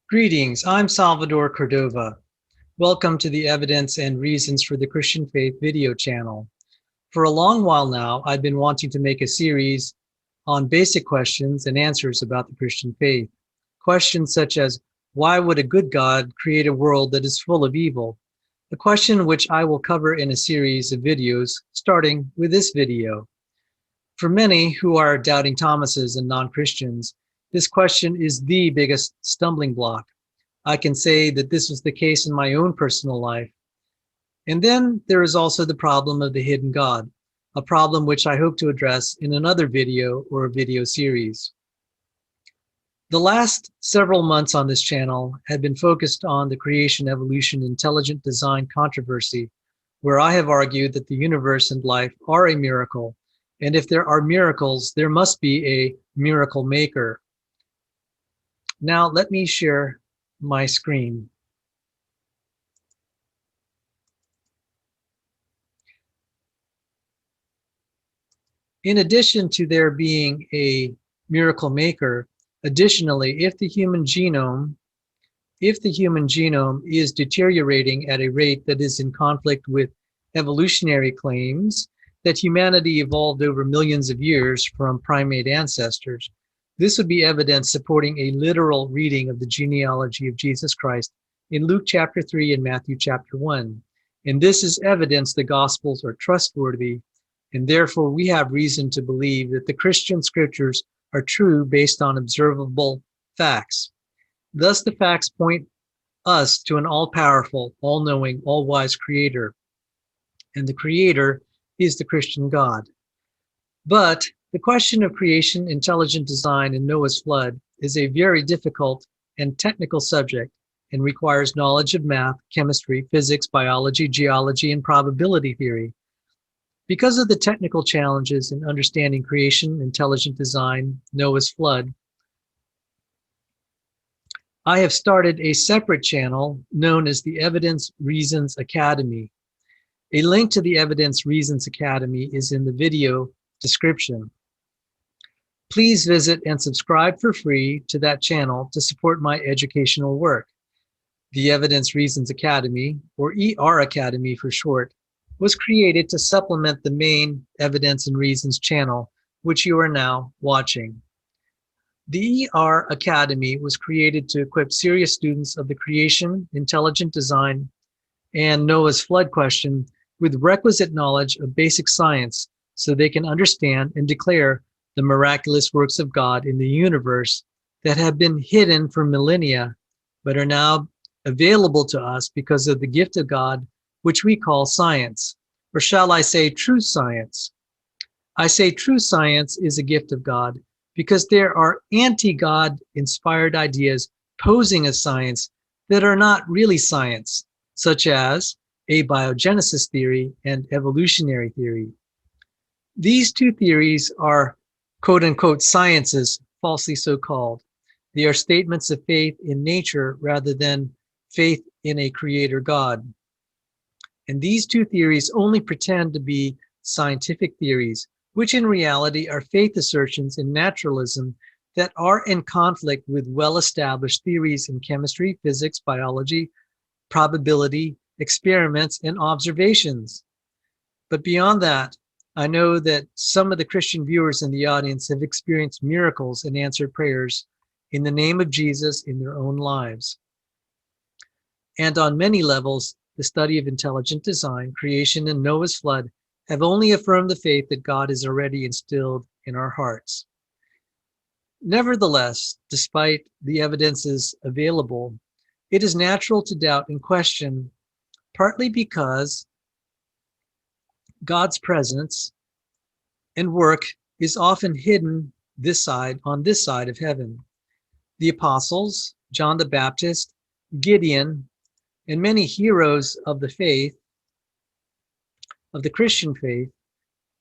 Greetings, I'm Salvador Cordova. Welcome to the Evidence and Reasons for the Christian Faith video channel. For a long while now, I've been wanting to make a series on basic questions and answers about the Christian faith. Questions such as, why would a good God create a world that is full of evil? A question which I will cover in a series of videos, starting with this video. For many who are doubting Thomases and non-Christians, this question is the biggest stumbling block. I can say that this was the case in my own personal life. And then there is also the problem of the hidden God, a problem which I hope to address in another video or a video series. The last several months on this channel have been focused on the creation, evolution, intelligent design controversy, where I have argued that the universe and life are a miracle, and if there are miracles, there must be a miracle maker. Now let me share my screen. In addition to there being a miracle maker, additionally, if the human genome is deteriorating at a rate that is in conflict with evolutionary claims that humanity evolved over millions of years from primate ancestors, this would be evidence supporting a literal reading of the genealogy of Jesus Christ in Luke chapter 3 and Matthew chapter 1. And this is evidence the Gospels are trustworthy, and therefore we have reason to believe that the Christian scriptures are true based on observable facts. Thus, the facts point us to an all-powerful, all-knowing, all-wise Creator. And the Creator is the Christian God. But the question of creation, intelligent design, and Noah's flood is a very difficult and technical subject and requires knowledge of math, chemistry, physics, biology, geology, and probability theory. Because of the technical challenges in understanding creation, intelligent design, Noah's flood, I have started a separate channel known as the Evidence Reasons Academy. A link to the Evidence Reasons Academy is in the video description. Please visit and subscribe for free to that channel to support my educational work. The Evidence Reasons Academy, or ER Academy for short, was created to supplement the main Evidence and Reasons channel, which you are now watching. The ER Academy was created to equip serious students of the creation, intelligent design, and Noah's flood question with requisite knowledge of basic science so they can understand and declare the miraculous works of God in the universe that have been hidden for millennia, but are now available to us because of the gift of God, which we call science, or shall I say true science. I say true science is a gift of God because there are anti-God inspired ideas posing as science that are not really science, such as abiogenesis theory and evolutionary theory. These two theories are quote-unquote sciences, falsely so called. They are statements of faith in nature rather than faith in a creator God. And these two theories only pretend to be scientific theories, which in reality are faith assertions in naturalism that are in conflict with well-established theories in chemistry, physics, biology, probability, experiments, and observations. But beyond that, I know that some of the Christian viewers in the audience have experienced miracles and answered prayers in the name of Jesus in their own lives. And on many levels, the study of intelligent design, creation, and Noah's flood have only affirmed the faith that God has already instilled in our hearts. Nevertheless, despite the evidences available, it is natural to doubt and question, partly because God's presence and work is often hidden on this side of heaven. The apostles, John the Baptist, Gideon, and many heroes of the faith, of the Christian faith,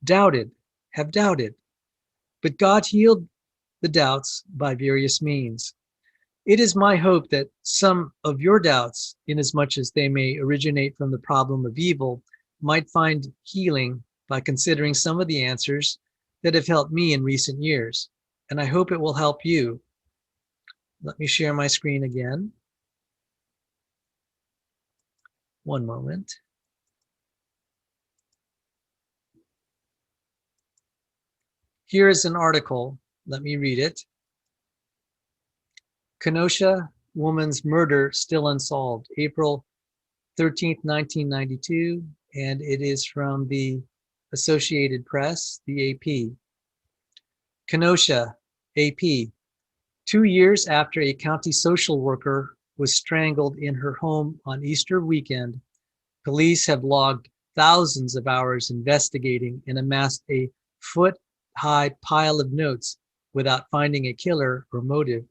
have doubted, but God healed the doubts by various means. It is my hope that some of your doubts, inasmuch as they may originate from the problem of evil, might find healing by considering some of the answers that have helped me in recent years, and I hope it will help you. Let me share my screen again. One moment. Here is an article. Let me read it. Kenosha woman's murder still unsolved, April 13th, 1992, and it is from the Associated Press, the AP. Kenosha, AP. 2 years after a county social worker was strangled in her home on Easter weekend, police have logged thousands of hours investigating and amassed a foot-high pile of notes without finding a killer or motive.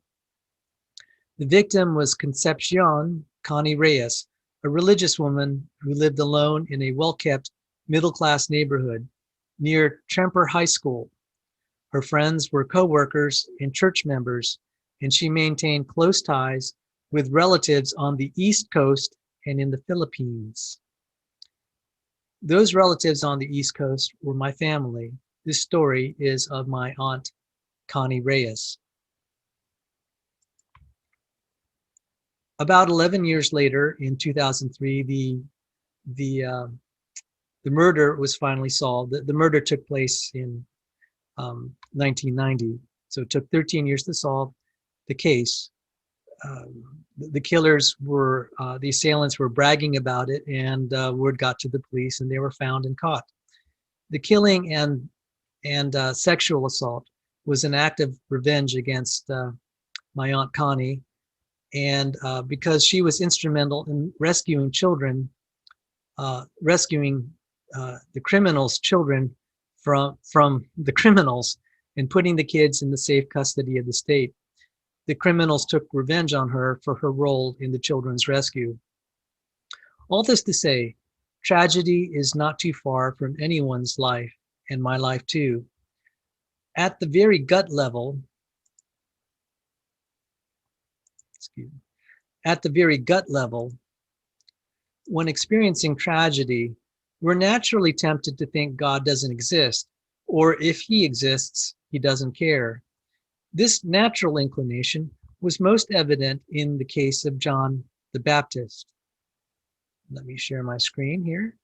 The victim was Concepcion Connie Reyes, a religious woman who lived alone in a well-kept middle-class neighborhood near Tremper High School. Her friends were co-workers and church members, and she maintained close ties with relatives on the East Coast and in the Philippines. Those relatives on the East Coast were my family. This story is of my aunt, Connie Reyes. About 11 years later, in 2003, the murder was finally solved. The murder took place in 1990, so it took 13 years to solve the case. The killers were, the assailants were bragging about it, and word got to the police, and they were found and caught. The killing and sexual assault was an act of revenge against my Aunt Connie, and because she was instrumental in rescuing children, rescuing the criminals' children from the criminals and putting the kids in the safe custody of the state. The criminals took revenge on her for her role in the children's rescue. All this to say, tragedy is not too far from anyone's life, and my life too. At the very gut level, when experiencing tragedy, we're naturally tempted to think God doesn't exist, or if he exists, he doesn't care. This natural inclination was most evident in the case of John the Baptist. Let me share my screen here.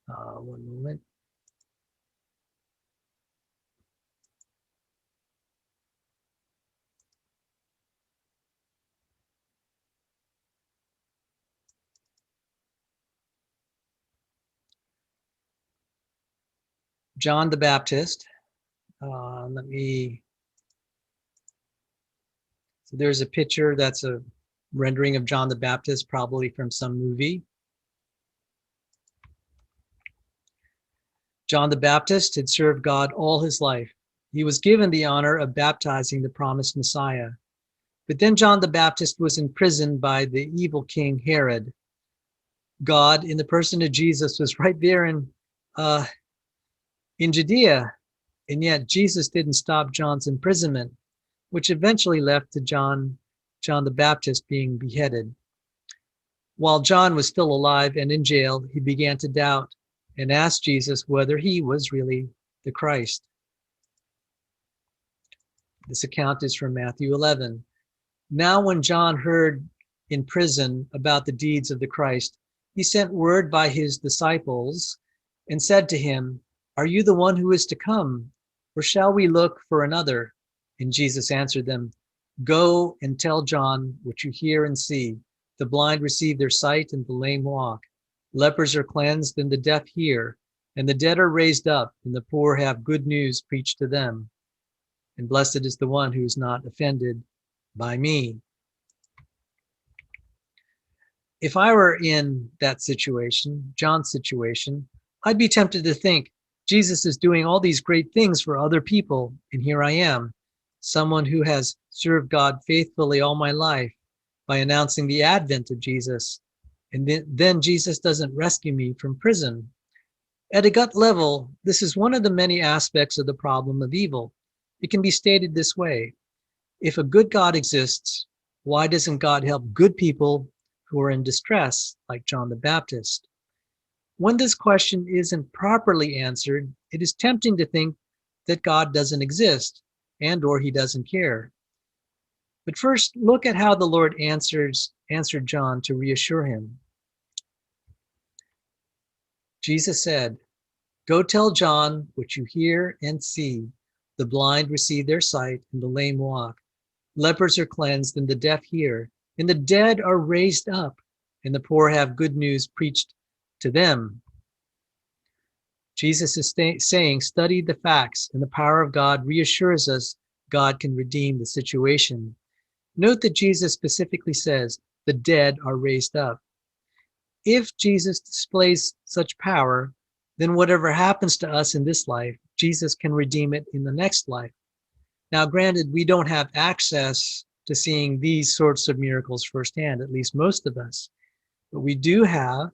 One moment. John the Baptist. So there's a picture that's a rendering of John the Baptist, probably from some movie. John the Baptist had served God all his life. He was given the honor of baptizing the promised Messiah. But then John the Baptist was imprisoned by the evil king Herod. God, in the person of Jesus, was right there in Judea, and yet Jesus didn't stop John's imprisonment, which eventually led to John the Baptist being beheaded. While John was still alive and in jail, he began to doubt and asked Jesus whether he was really the Christ. This account is from Matthew 11. Now when John heard in prison about the deeds of the Christ, he sent word by his disciples and said to him, "Are you the one who is to come, or shall we look for another?" And Jesus answered them, "Go and tell John what you hear and see. The blind receive their sight and the lame walk. Lepers are cleansed and the deaf hear, and the dead are raised up, and the poor have good news preached to them. And blessed is the one who is not offended by me." If I were in that situation, John's situation, I'd be tempted to think, Jesus is doing all these great things for other people, and here I am, someone who has served God faithfully all my life by announcing the advent of Jesus, and then Jesus doesn't rescue me from prison. At a gut level, this is one of the many aspects of the problem of evil. It can be stated this way: if a good God exists, why doesn't God help good people who are in distress, like John the Baptist? When this question isn't properly answered, it is tempting to think that God doesn't exist and/or he doesn't care. But first, look at how the Lord answered John to reassure him. Jesus said, "Go tell John what you hear and see. The blind receive their sight and the lame walk. Lepers are cleansed and the deaf hear, and the dead are raised up, and the poor have good news preached to them." Jesus is saying, study the facts, and the power of God reassures us God can redeem the situation. Note that Jesus specifically says, the dead are raised up. If Jesus displays such power, then whatever happens to us in this life, Jesus can redeem it in the next life. Now, granted, we don't have access to seeing these sorts of miracles firsthand, at least most of us, but we do have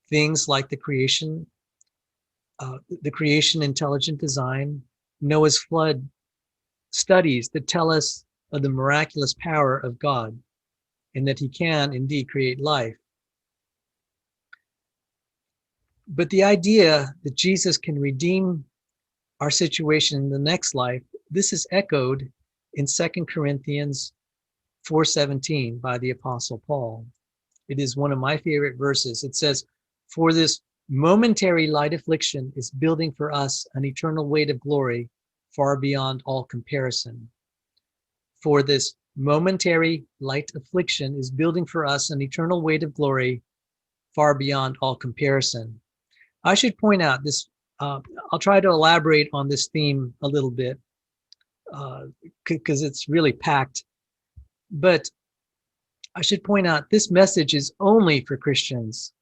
things like the creation, intelligent design, Noah's flood studies that tell us of the miraculous power of God and that he can indeed create life. But the idea that Jesus can redeem our situation in the next life, this is echoed in 2 Corinthians 4:17 by the Apostle Paul. It is one of my favorite verses. It says, "For this momentary light affliction is building for us an eternal weight of glory far beyond all comparison." For this momentary light affliction is building for us an eternal weight of glory far beyond all comparison. I should point out this, I'll try to elaborate on this theme a little bit because it's really packed. But I should point out this message is only for Christians.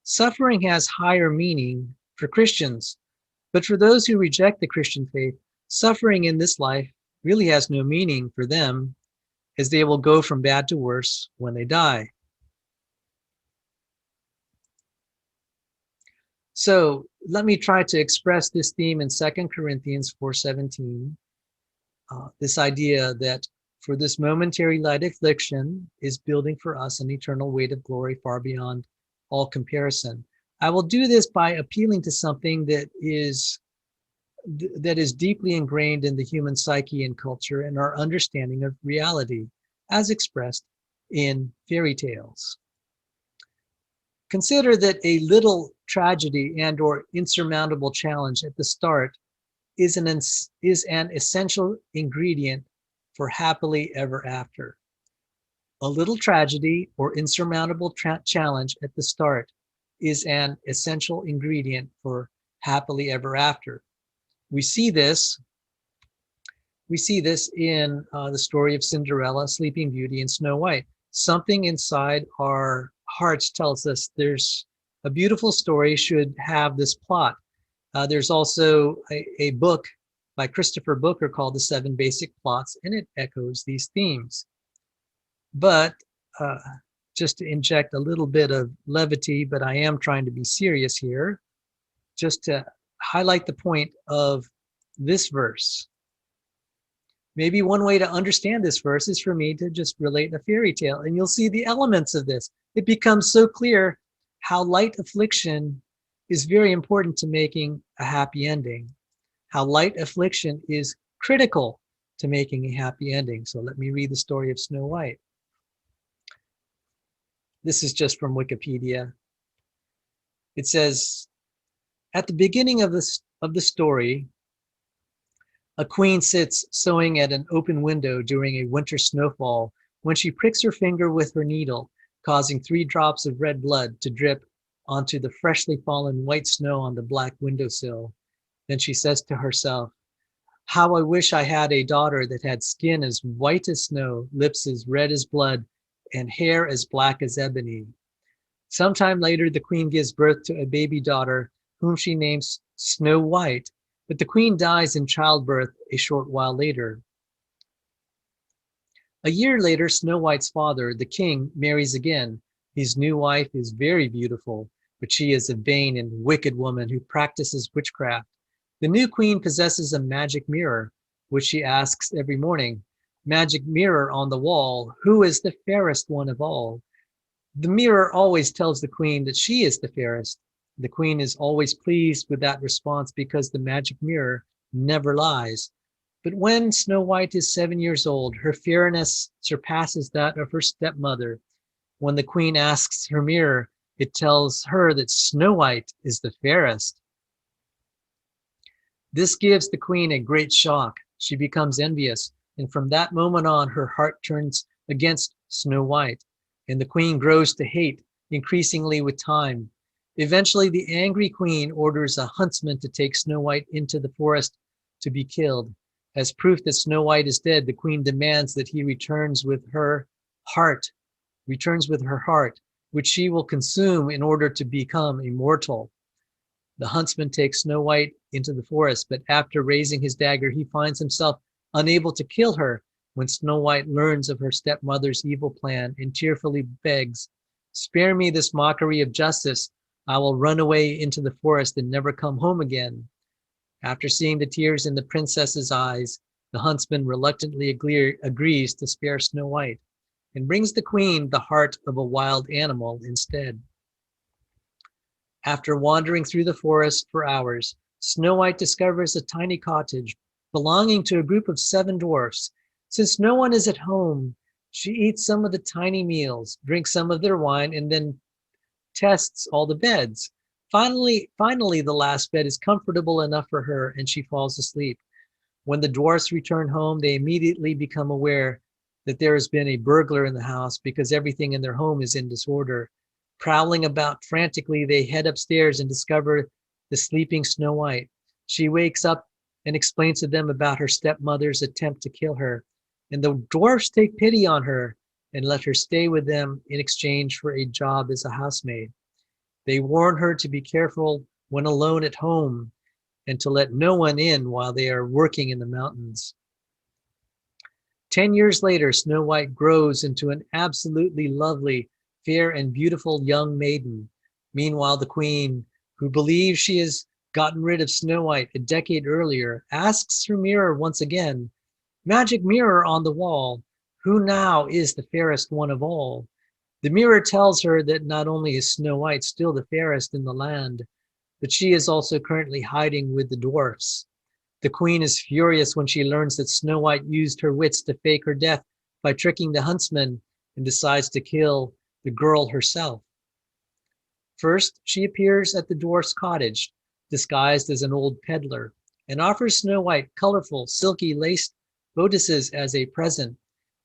Suffering has higher meaning for Christians, but for those who reject the Christian faith, suffering in this life really has no meaning for them, as they will go from bad to worse when they die. So let me try to express this theme in 2 Corinthians 4:17, this idea that for this momentary light affliction is building for us an eternal weight of glory far beyond all comparison. I will do this by appealing to something that is deeply ingrained in the human psyche and culture and our understanding of reality, as expressed in fairy tales. Consider that a little tragedy and/or insurmountable challenge at the start is an essential ingredient for happily ever after. A little tragedy or insurmountable challenge at the start is an essential ingredient for happily ever after. We see this in the story of Cinderella, Sleeping Beauty, and Snow White. Something inside our hearts tells us there's a beautiful story should have this plot. There's also a book by Christopher Booker called The 7 Basic Plots, and it echoes these themes. But just to inject a little bit of levity, but I am trying to be serious here, just to highlight the point of this verse. Maybe one way to understand this verse is for me to just relate a fairy tale, and you'll see the elements of this. It becomes so clear how light affliction is very important to making a happy ending, how light affliction is critical to making a happy ending. So let me read the story of Snow White. This is just from Wikipedia. It says, at the beginning of the story, a queen sits sewing at an open window during a winter snowfall when she pricks her finger with her needle, causing 3 drops of red blood to drip onto the freshly fallen white snow on the black windowsill. Then she says to herself, "How I wish I had a daughter that had skin as white as snow, lips as red as blood, and hair as black as ebony." Sometime later, the queen gives birth to a baby daughter whom she names Snow White, but the queen dies in childbirth a short while later. A year later, Snow White's father, the king, marries again. His new wife is very beautiful, but she is a vain and wicked woman who practices witchcraft. The new queen possesses a magic mirror, which she asks every morning, "Magic mirror on the wall, who is the fairest one of all?" The mirror always tells the queen that she is the fairest. The queen is always pleased with that response because the magic mirror never lies. But when Snow White is 7 years old, her fairness surpasses that of her stepmother. When the queen asks her mirror, it tells her that Snow White is the fairest. This gives the queen a great shock. She becomes envious, and from that moment on, her heart turns against Snow White, and the queen grows to hate increasingly with time. Eventually, the angry queen orders a huntsman to take Snow White into the forest to be killed. As proof that Snow White is dead, the queen demands that he returns with her heart, which she will consume in order to become immortal. The huntsman takes Snow White into the forest, but after raising his dagger, he finds himself unable to kill her when Snow White learns of her stepmother's evil plan and tearfully begs, "Spare me this mockery of justice. I will run away into the forest and never come home again." After seeing the tears in the princess's eyes, the huntsman reluctantly agrees to spare Snow White and brings the queen the heart of a wild animal instead. After wandering through the forest for hours, Snow White discovers a tiny cottage belonging to a group of 7 dwarfs. Since no one is at home, she eats some of the tiny meals, drinks some of their wine, and then tests all the beds. Finally, the last bed is comfortable enough for her, and she falls asleep. When the dwarfs return home, they immediately become aware that there has been a burglar in the house because everything in their home is in disorder. Prowling about frantically, they head upstairs and discover the sleeping Snow White. She wakes up and explains to them about her stepmother's attempt to kill her, and the dwarfs take pity on her and let her stay with them in exchange for a job as a housemaid. They warn her to be careful when alone at home and to let no one in while they are working in the mountains. 10 years later, Snow White grows into an absolutely lovely, fair and beautiful young maiden. Meanwhile, the queen, who believes she has gotten rid of Snow White a decade earlier, asks her mirror once again, "Magic mirror on the wall, who now is the fairest one of all?" The mirror tells her that not only is Snow White still the fairest in the land, but she is also currently hiding with the dwarfs. The queen is furious when she learns that Snow White used her wits to fake her death by tricking the huntsman and decides to kill the girl herself. First, she appears at the dwarf's cottage, disguised as an old peddler, and offers Snow White colorful, silky laced bodices as a present.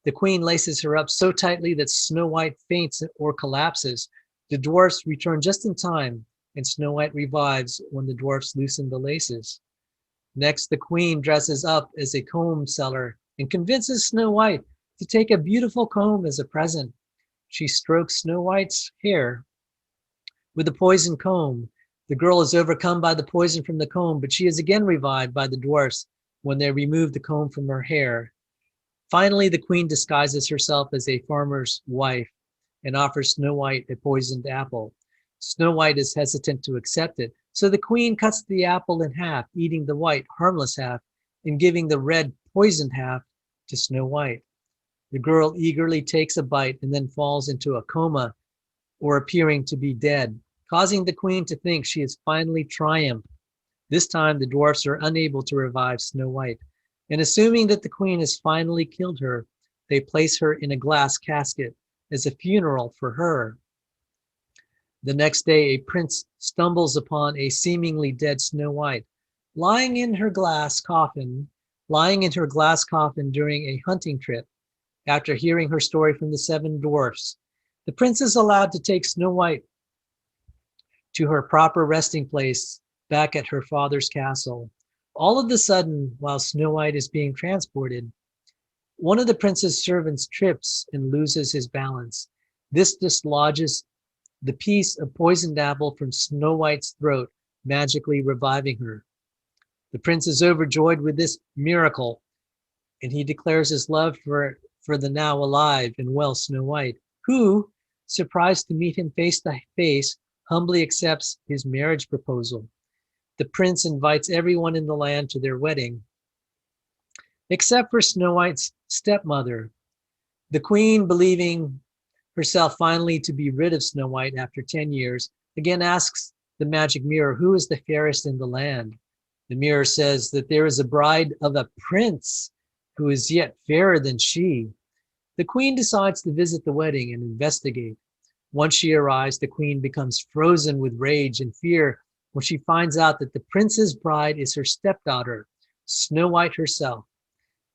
The queen laces her up so tightly that Snow White faints or collapses. The dwarfs return just in time, and Snow White revives when the dwarfs loosen the laces. Next, the queen dresses up as a comb seller and convinces Snow White to take a beautiful comb as a present. She strokes Snow White's hair with the poison comb. The girl is overcome by the poison from the comb, but she is again revived by the dwarfs when they remove the comb from her hair. Finally, the queen disguises herself as a farmer's wife and offers Snow White a poisoned apple. Snow White is hesitant to accept it, so the queen cuts the apple in half, eating the white, harmless half and giving the red, poisoned half to Snow White. The girl eagerly takes a bite and then falls into a coma or appearing to be dead, causing the queen to think she has finally triumphed. This time, the dwarfs are unable to revive Snow White, and assuming that the queen has finally killed her, they place her in a glass casket as a funeral for her. The next day, a prince stumbles upon a seemingly dead Snow White, lying in her glass coffin during a hunting trip. After hearing her story from the 7 dwarfs, the prince is allowed to take Snow White to her proper resting place back at her father's castle. All of a sudden, while Snow White is being transported, one of the prince's servants trips and loses his balance. This dislodges the piece of poisoned apple from Snow White's throat, magically reviving her. The prince is overjoyed with this miracle, and he declares his love for the now alive and well Snow White, who, surprised to meet him face to face, humbly accepts his marriage proposal. The prince invites everyone in the land to their wedding, except for Snow White's stepmother. The queen, believing herself finally to be rid of Snow White after 10 years, again asks the magic mirror, who is the fairest in the land? The mirror says that there is a bride of a prince who is yet fairer than she. The queen decides to visit the wedding and investigate. Once she arrives, the queen becomes frozen with rage and fear when she finds out that the prince's bride is her stepdaughter, Snow White herself.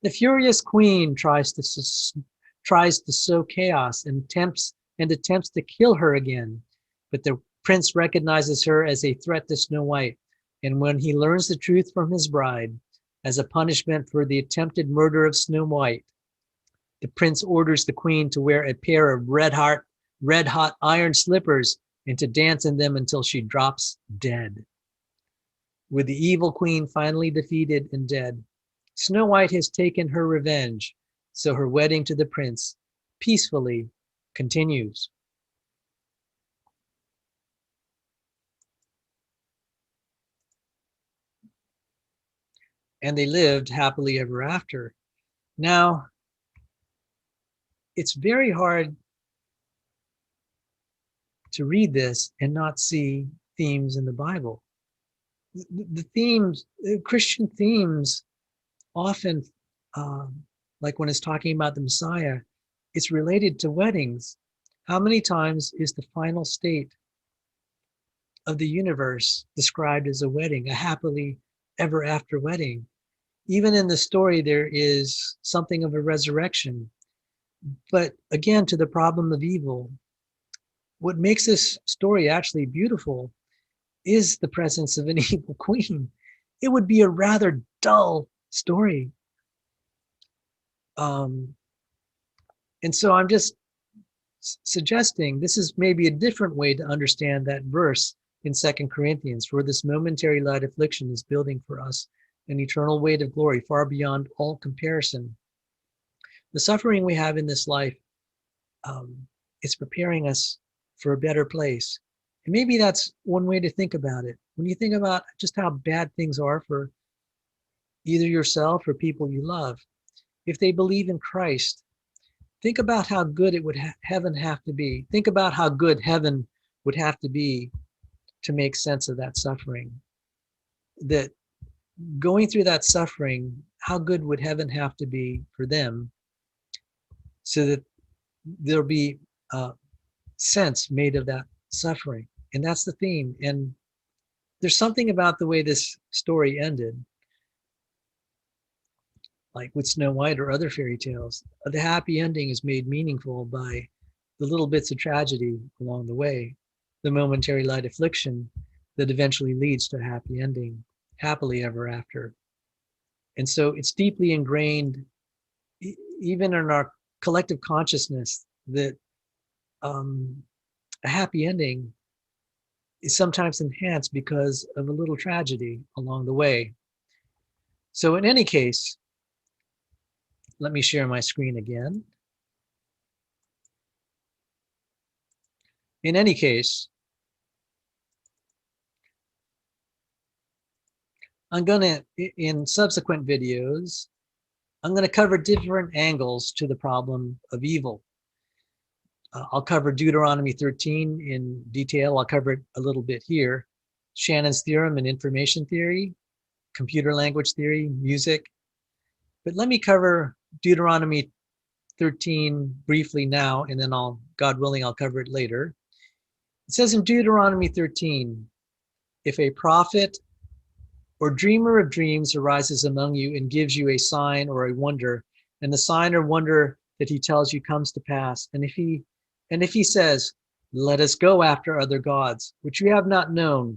The furious queen tries to sow chaos and attempts to kill her again, but the prince recognizes her as a threat to Snow White, and when he learns the truth from his bride, as a punishment for the attempted murder of Snow White, the prince orders the queen to wear a pair of red-hot iron slippers and to dance in them until she drops dead. With the evil queen finally defeated and dead, Snow White has taken her revenge, so her wedding to the prince peacefully continues. And they lived happily ever after. Now, it's very hard to read this and not see themes in the Bible. The themes, Christian themes, often, like when it's talking about the Messiah, it's related to weddings. How many times is the final state of the universe described as a wedding, a happily ever after wedding? Even in the story, there is something of a resurrection. But again, to the problem of evil, what makes this story actually beautiful is the presence of an evil queen. It would be a rather dull story. And so I'm just suggesting this is maybe a different way to understand that verse in 2 Corinthians, for this momentary light affliction is building for us an eternal weight of glory far beyond all comparison. The suffering we have in this life, it's preparing us for a better place. And maybe that's one way to think about it. When you think about just how bad things are for either yourself or people you love, if they believe in Christ, think about how good it would heaven have to be. Think about how good heaven would have to be to make sense of that suffering. That going through that suffering, how good would heaven have to be for them so that there'll be sense made of that suffering? And that's the theme. And there's something about the way this story ended, like with Snow White or other fairy tales. The happy ending is made meaningful by the little bits of tragedy along the way, the momentary light affliction that eventually leads to a happy ending, happily ever after. And so it's deeply ingrained even in our collective consciousness that a happy ending is sometimes enhanced because of a little tragedy along the way. So in any case, let me share my screen again. In any case, I'm gonna, in subsequent videos, I'm gonna cover different angles to the problem of evil. I'll cover Deuteronomy 13 in detail. I'll cover it a little bit here. Shannon's theorem and information theory, computer language theory, music. But let me cover Deuteronomy 13 briefly now, and then God willing, I'll cover it later. It says in Deuteronomy 13, if a prophet or dreamer of dreams arises among you and gives you a sign or a wonder, and the sign or wonder that he tells you comes to pass, and if he says, let us go after other gods, which you have not known,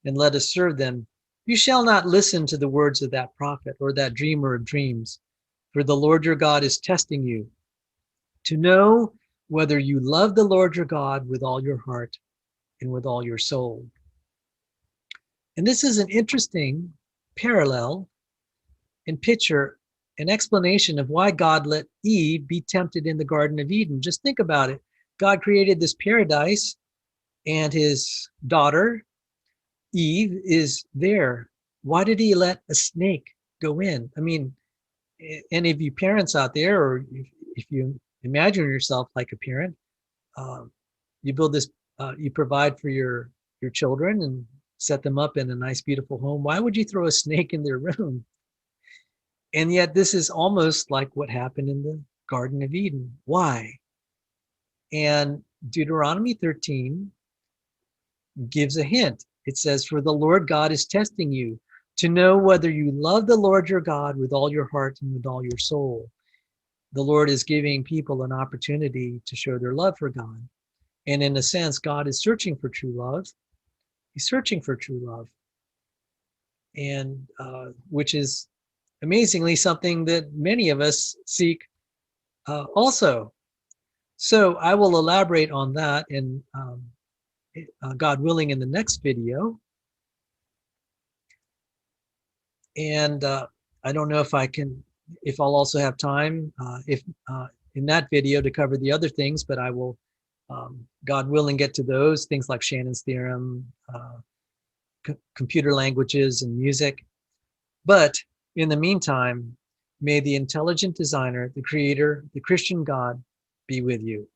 and let us serve them, you shall not listen to the words of that prophet or that dreamer of dreams, for the Lord your God is testing you to know whether you love the Lord your God with all your heart and with all your soul. And this is an interesting parallel and picture, an explanation of why God let Eve be tempted in the Garden of Eden. Just think about it. God created this paradise, and his daughter, Eve, is there. Why did he let a snake go in? I mean, any of you parents out there, or if you imagine yourself like a parent, you build this, you provide for your your children and set them up in a nice, beautiful home. Why would you throw a snake in their room? And yet this is almost like what happened in the Garden of Eden. Why? And Deuteronomy 13 gives a hint. It says, for the Lord God is testing you to know whether you love the Lord your God with all your heart and with all your soul. The Lord is giving people an opportunity to show their love for God. And in a sense, God is searching for true love. He's searching for true love. And which is amazingly something that many of us seek also. So I will elaborate on that in God willing in the next video. And I don't know if I'll also have time in that video to cover the other things, but I will, God willing, get to those things like Shannon's theorem, computer languages and music. But in the meantime, may the intelligent designer, the creator, the Christian God be with you.